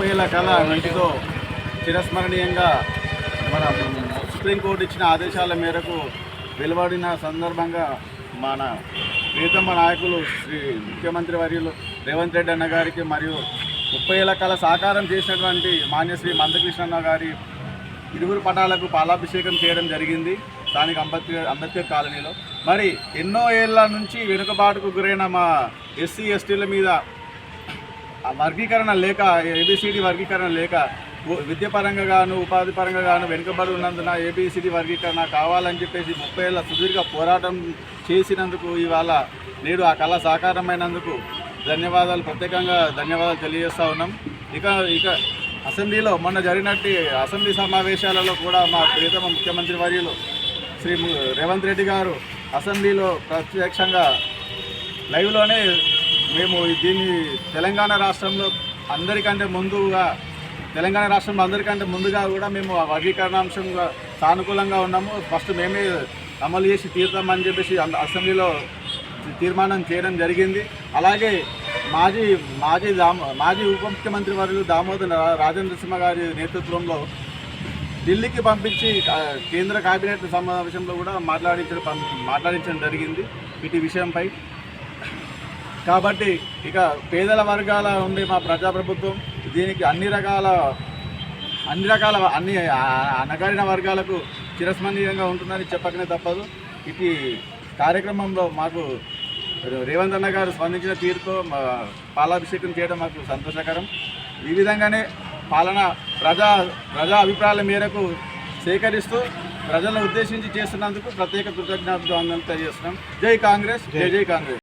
30 ఏళ్ల కళ ఇంటితో చిరస్మరణీయంగా మన సుప్రీంకోర్టు ఇచ్చిన ఆదేశాల మేరకు వెలువడిన సందర్భంగా మన ప్రియతమ నాయకులు శ్రీ ముఖ్యమంత్రి వర్యులు రేవంత్ రెడ్డి అన్న గారికి మరియు 30 ఏళ్ల కళ సాకారం చేసినటువంటి మాన్యశ్రీ మందకృష్ణన్న గారి ఇరువురు పటాలకు పాలాభిషేకం చేయడం జరిగింది స్థానిక అంబేద్కర్ కాలనీలో. మరి ఎన్నో ఏళ్ల నుంచి వెనుకబాటుకు గురైన మా ఎస్సీ ఎస్టీల మీద వర్గీకరణ లేక, ఏబిసిడి వర్గీకరణ లేక, విద్యాపరంగా గాను ఉపాధి పరంగా గాను వెనుకబడి ఉన్నందున ఏబిసిడి వర్గీకరణ కావాలని చెప్పేసి 30 ఏళ్ల సుదీర్ఘ పోరాటం చేసినందుకు ఇవాళ నేడు ఆ కళ సాకారమైనందుకు ప్రత్యేకంగా ధన్యవాదాలు తెలియజేస్తూ ఉన్నాం. ఇక అసెంబ్లీలో మొన్న జరిగినట్టు అసెంబ్లీ సమావేశాలలో కూడా మా ప్రియతమ ముఖ్యమంత్రి వర్యులు శ్రీ రేవంత్ రెడ్డి గారు అసెంబ్లీలో ప్రత్యక్షంగా లైవ్లోనే మేము దీన్ని తెలంగాణ రాష్ట్రంలో అందరికంటే ముందుగా కూడా మేము వర్గీకరణాంశంగా సానుకూలంగా ఉన్నాము. ఫస్ట్ మేమే అమలు చేసి తీరుతామని చెప్పేసి అసెంబ్లీలో తీర్మానం చేయడం జరిగింది. అలాగే మాజీ ఉప ముఖ్యమంత్రి వర్యులు దామోదర్ రాజేంద్రసింహ గారి నేతృత్వంలో ఢిల్లీకి పంపించి కేంద్ర కేబినెట్ సమావేశంలో కూడా మాట్లాడించడం జరిగింది వీటి విషయంపై. కాబట్టి ఇక పేదల వర్గాల ఉండే మా ప్రజాప్రభుత్వం దీనికి అన్ని అణగారిన వర్గాలకు చిరస్మరణీయంగా ఉంటుందని చెప్పకనే తప్పదు. ఇటు కార్యక్రమంలో మాకు రేవంత్ అన్న గారు స్పందించిన తీరుతో పాలాభిషేకం చేయడం మాకు సంతోషకరం. ఈ విధంగానే ప్రజా అభిప్రాయాల మేరకు సేకరిస్తూ ప్రజలను ఉద్దేశించి చేస్తున్నందుకు ప్రత్యేక కృతజ్ఞతలు తెలియజేస్తున్నాం. జై కాంగ్రెస్, జై కాంగ్రెస్.